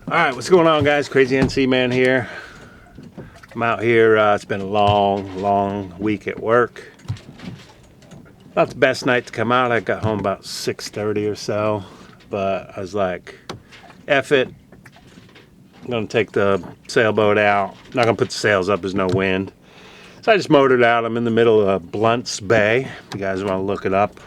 Alright, what's going on, guys? Crazyncman here. I'm out here. It's been a long week at work. Not the best night to come out. I got home about 6:30 or so. But I was like, F it. I'm going to take the sailboat out. Not going to put the sails up. There's no wind. So I just motored out. I'm in the middle of Blunt's Bay. If you guys want to look it up.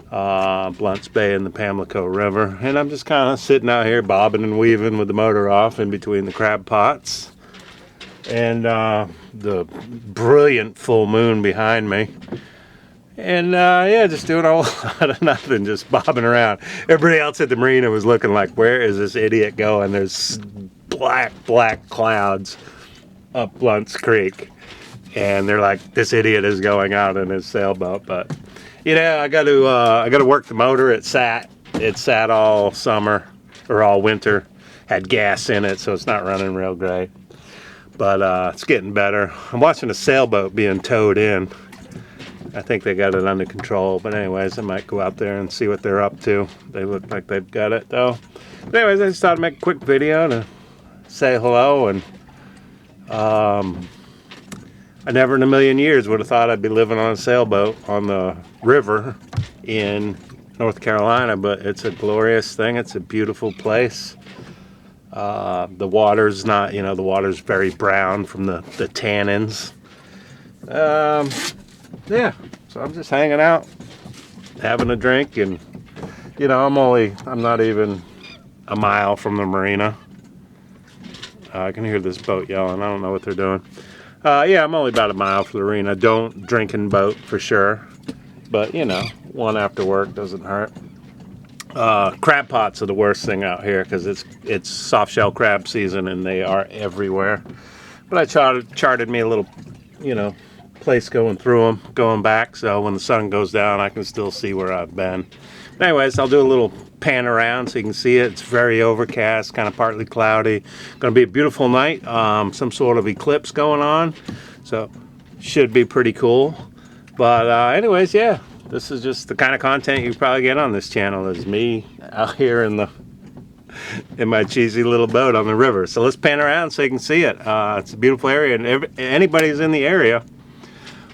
Blunt's Bay in the Pamlico River, and I'm just kind of sitting out here bobbing and weaving with the motor off in between the crab pots and the brilliant full moon behind me, and yeah, just doing a whole lot of nothing, just bobbing around. Everybody else at the marina was looking like, where is this idiot going? There's black clouds up Blunt's Creek, and they're like, this idiot is going out in his sailboat. But you know, I got to work the motor. It sat all summer or all winter. Had gas in it, so it's not running real great. But it's getting better. I'm watching a sailboat being towed in. I think they got it under control. But anyways, I might go out there and see what they're up to. They look like they've got it though. But anyways, I just thought I'd make a quick video to say hello. And I never in a million years would have thought I'd be living on a sailboat on the river in North Carolina, but it's a glorious thing. It's a beautiful place. The water's not, the water's very brown from the tannins. Yeah, so I'm just hanging out, having a drink, and I'm not even a mile from the marina. I can hear this boat yelling. I don't know what they're doing. Yeah, I'm only about a mile from the marina. Don't drink in boat for sure. But, one after work doesn't hurt. Crab pots are the worst thing out here because it's soft shell crab season and they are everywhere. But I charted me a little, place going through them, going back. So when the sun goes down, I can still see where I've been. But anyways, I'll do a little pan around so you can see it. It's very overcast, kind of partly cloudy. Going to be a beautiful night. Some sort of eclipse going on. So should be pretty cool. But anyways, yeah, this is just the kind of content you probably get on this channel is me out here in my cheesy little boat on the river. So let's pan around so you can see it. It's a beautiful area, and anybody's in the area,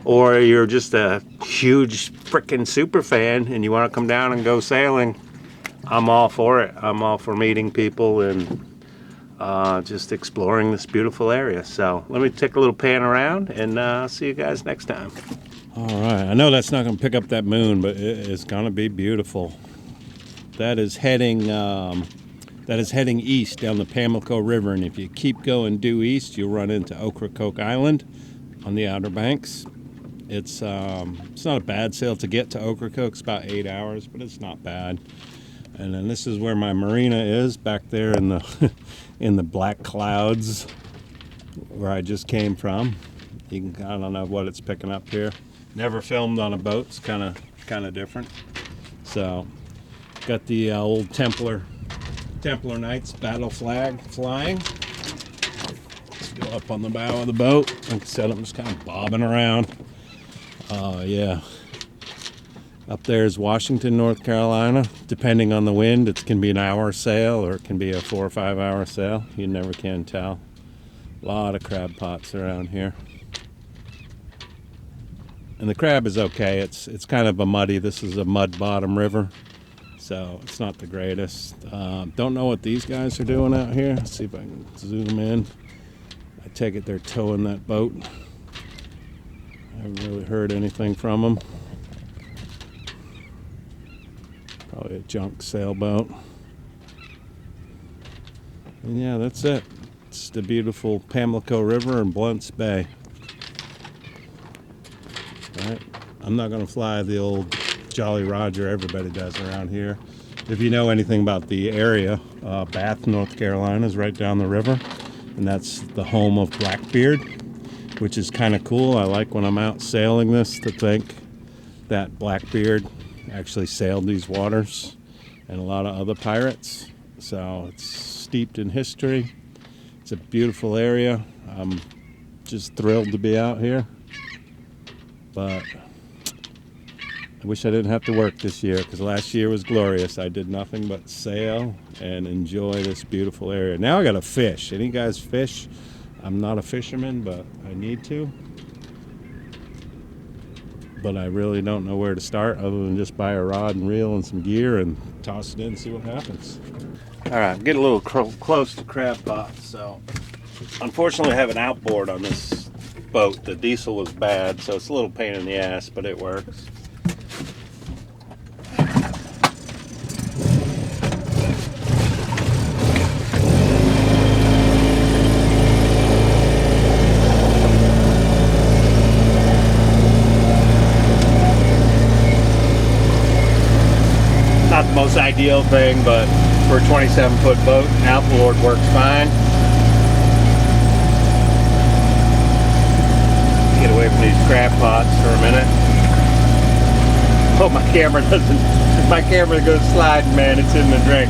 or you're just a huge freaking super fan and you want to come down and go sailing, I'm all for it. I'm all for meeting people and just exploring this beautiful area. So let me take a little pan around and see you guys next time. All right, I know that's not going to pick up that moon, but it is going to be beautiful. That is heading east down the Pamlico River, and if you keep going due east, you'll run into Ocracoke Island on the Outer Banks. It's not a bad sail to get to Ocracoke. It's about 8 hours, but it's not bad. And then this is where my marina is, back there in the in the black clouds where I just came from. I don't know what it's picking up here. Never filmed on a boat. It's kind of different. So got the old Templar Knights battle flag flying. Let's go up on the bow of the boat. Like I said, I'm just kind of bobbing around. Yeah. Up there is Washington, North Carolina. Depending on the wind, it can be an hour sail or it can be a 4 or 5 hour sail. You never can tell. A lot of crab pots around here. And the crab is okay. It's kind of a muddy. This is a mud bottom river, so it's not the greatest. Don't know what these guys are doing out here. Let's see if I can zoom in. I take it they're towing that boat. I haven't really heard anything from them. Probably a junk sailboat. And yeah, that's it. It's the beautiful Pamlico River and Blunt's Bay. Right. I'm not going to fly the old Jolly Roger everybody does around here. If you know anything about the area, Bath, North Carolina is right down the river, and that's the home of Blackbeard, which is kind of cool. I like when I'm out sailing this to think that Blackbeard actually sailed these waters and a lot of other pirates. So it's steeped in history. It's a beautiful area. I'm just thrilled to be out here. But I wish I didn't have to work this year, because last year was glorious. I did nothing but sail and enjoy this beautiful area. Now I gotta fish. Any guys fish? I'm not a fisherman, but I need to. But I really don't know where to start other than just buy a rod and reel and some gear and toss it in and see what happens. All right, I'm getting a little close to crab pots, so unfortunately I have an outboard on this boat. The diesel was bad, so it's a little pain in the ass, but it works. Not the most ideal thing, but for a 27-foot boat, an outboard works fine. Get away from these crab pots for a minute. Oh, my camera doesn't. My camera goes sliding, man. It's in the drink.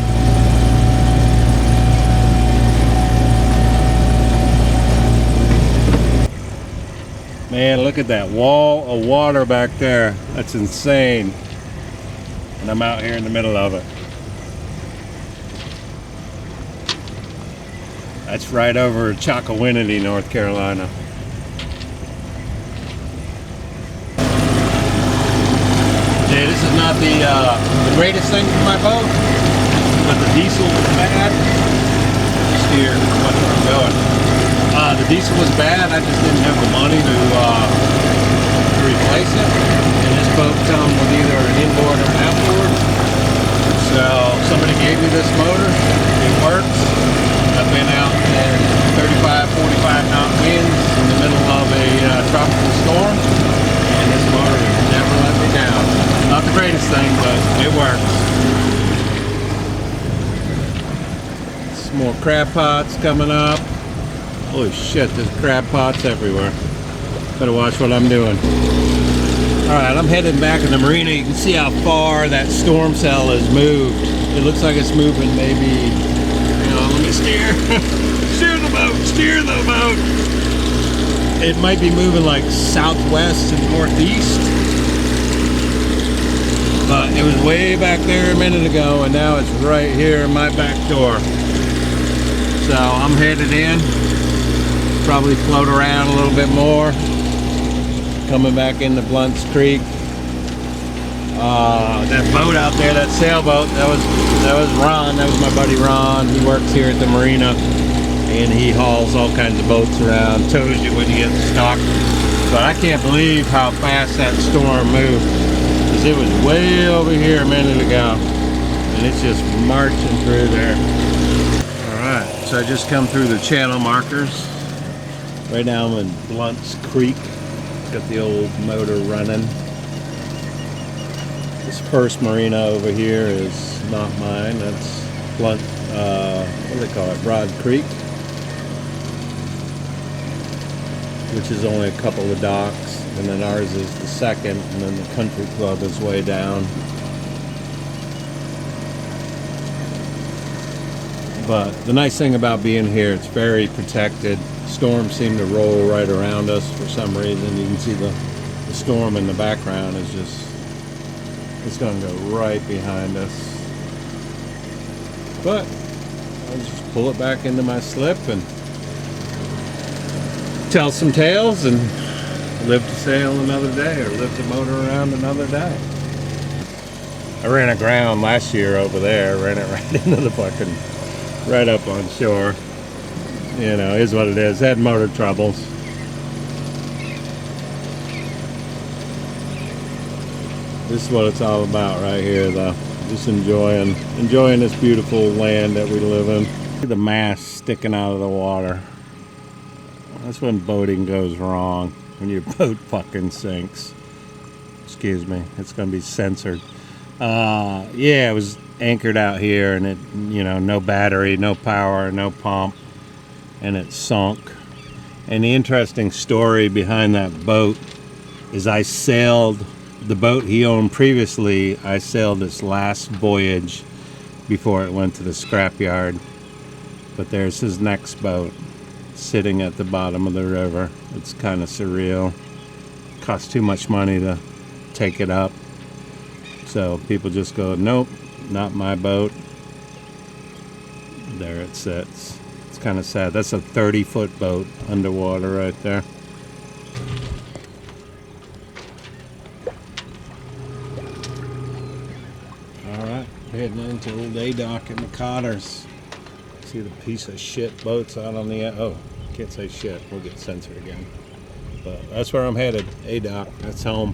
Man, look at that wall of water back there. That's insane. And I'm out here in the middle of it. That's right over Chocowinity, North Carolina. Yeah, this is not the greatest thing for my boat, but the diesel was bad. Steer, watch where I'm going. The diesel was bad. I just didn't have the money to replace it. And this boat comes with either an inboard or an outboard. So somebody gave me this motor. It works. I've been out in 35, 45 knot winds in the middle of a tropical storm, and this motor has never let me down. Not the greatest thing, but it works. Some more crab pots coming up. Holy shit, there's crab pots everywhere. Better watch what I'm doing. Alright, I'm heading back in the marina. You can see how far that storm cell has moved. It looks like it's moving maybe, let me steer. Steer the boat, steer the boat. It might be moving like southwest and northeast. But it was way back there a minute ago, and now it's right here in my back door. So I'm headed in. Probably float around a little bit more. Coming back into Blunt's Creek. That boat out there, that sailboat, that was Ron. That was my buddy Ron. He works here at the marina, and he hauls all kinds of boats around, tows you when you get stuck. But I can't believe how fast that storm moved, because it was way over here a minute ago, and it's just marching through there. All right, so I just come through the channel markers. Right now I'm in Blunt's Creek. Got the old motor running. This first marina over here is not mine. That's Blunt, what do they call it? Broad Creek, which is only a couple of docks. And then ours is the second, and then the country club is way down. But the nice thing about being here, it's very protected. Storms seem to roll right around us for some reason. You can see the storm in the background is just, it's going to go right behind us. But I'll just pull it back into my slip and tell some tales and live to sail another day, or live to motor around another day. I ran aground last year over there, ran it right into the fucking, right up on shore. You know, is what it is. Had motor troubles. This is what it's all about right here, though. Just enjoying this beautiful land that we live in. Look at the mast sticking out of the water. That's when boating goes wrong. When your boat fucking sinks. Excuse me. It's going to be censored. Yeah, it was anchored out here, and it, no battery, no power, no pump. And it sunk. And the interesting story behind that boat is I sailed the boat he owned previously. I sailed its last voyage before it went to the scrapyard. But there's his next boat sitting at the bottom of the river. It's kind of surreal. Cost too much money to take it up. So people just go, nope, not my boat. There it sits. It's kind of sad. That's a 30-foot boat underwater right there. All right, heading into Old A-Dock in the Cotters. See the piece of shit boats out on the... Oh, can't say shit. We'll get censored again. But that's where I'm headed. A-Dock. That's home.